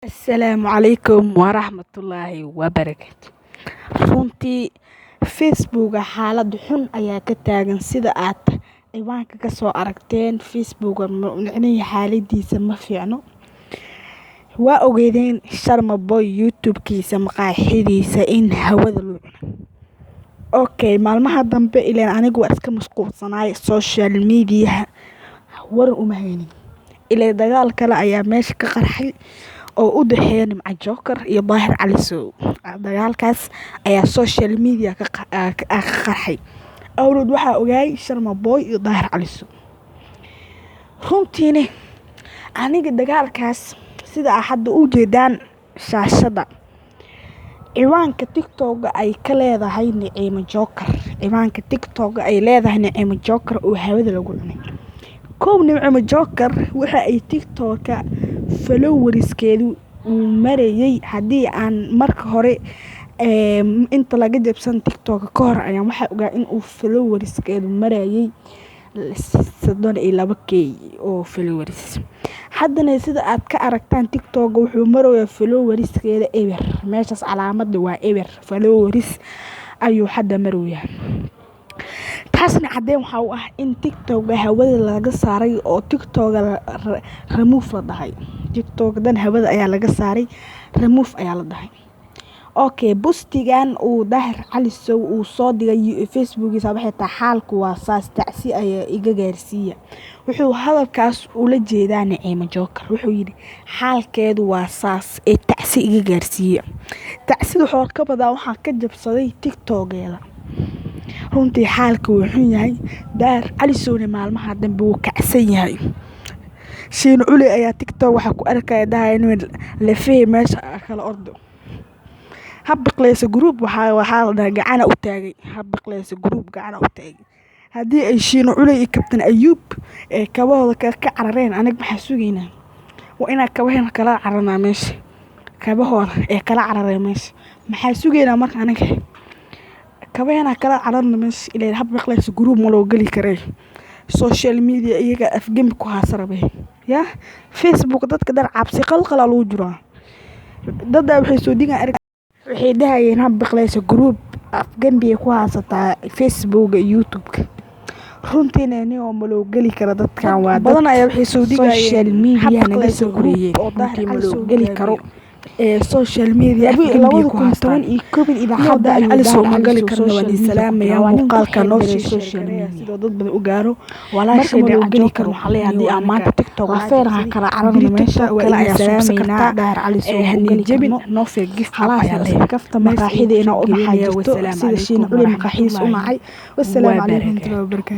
Asalaamu calaykum waraxmatullaahi wabarakaatu. Runtii Facebooka xaalad xun ayaa ka taagan sida aad ciwaanka ka soo aragteen. Facebooka micnihii xaaladiisa ma fiicno. Waa ogeydeen Sharma Boy YouTube-kiisa maqaaxidiisa in hawada loo cuno. Maalmaha dambe ileen anigu waa iska mashquulsanaay social media war uma haynin. Ilaa dagaal kale ayaa meesha ka qarxay oo u dhaxeeya Nimca Joker iyo Daahir Cali Sow. Dagaalkaas ayaa social media ka qarxay. Awlad waxaa ogaay Sharma Boy iyo Daahir Cali Sow. Runtiina aniga dagaalkaas sida hadda u jeedaan shaashada ciwaanka TikTok ay ka leedahay Nimca Joker. Ciwaanka TikTok ay leedahay Nimca Joker oo hawada lagu cunay. Nimca Joker waxa ay TikTok followerskeedu marayay haddii aan marka hore inta laga jabsan TikTok ka hor ayaan waxa ogaa in uu followerskeedu marayay 32k oo followers. Haddana sida aad ka aragtaan TikTok wuxuu marayaa followerskeeda eber. Meeshaas calaamadda waa eber. Followers ayuu hadda marayaa. taasna cadeen waxa uu ah in TikTok hawada laga saaray oo TikTok remove la dhahay. TikTok dan hawada ayaa laga saaray, remove ayaa la dhahay. Postigan uu Daahir Cali Sow uu soo dhigay Facebookiisa waxay tahay xaalku waa saas tacsi ayaa iga gaarsiiya. Wuxuu hadalkaas ula jeedaa Nimca Joker. Wuxuu yiri xaalkeedu waa saas ee tacsi iga gaarsiiya. Tacsidu xoor ka badan waxa ka jabsaday TikTok-geeda. runtii xaalku wuu xun yahay. Daahir Cali Sow maalmaha dambe wuu kacsan yahay. Shiin Culi ayaa TikTok waxa ku arkay dahay inuu la fahmay meesha kala ordo. Habqleysa group waxa la dhahay gacana u taagay. Habqleysa group gacana u taagay. Haddii ay Shiin Culi iyo Kabtan Ayub ee kabahooda ka carareen aniga maxaa sugeynaa? Waa inaa kabaheen kala cararnaa meesha. Kabahooda ee kala carareen meesha. Maxaa sugeynaa marka aniga? Kabahena kala cararna meesha ilaa habqleysa group ma loo gali karay. Social media iyaga afgami ku haasarabay. Facebook dadka dar cabsi qalqal lagu jiro. Dad waxay soo dhigaan waxay dhahayeen habqleysa group afgambi ku haasataa Facebook iyo YouTube-ka. runtiina oo ma loo gali karo dadkan waa badan ayaa waxay soo dhigayeen social media naga soo guriyay oo Daahir Cali Sow gali karo social media afgambi ku haastaan iyo kobin idaacada Cali Sow ma gali karno waan salaamaya muuqaalka noo social media sidoo dad badan u gaaro walaashay ma loo gali karo xalay haddii aan maanta TikTok afeeraha kala cararno meesha kala ayaa salaameyna Daahir Cali Sow gali jabin noo fee gift ayaa leh kafta maqaaxideena u maxay sida Shiin Culi maqaaxiis u nacay. Wassalaamu calaykum warahmatullahi wabarakatuh.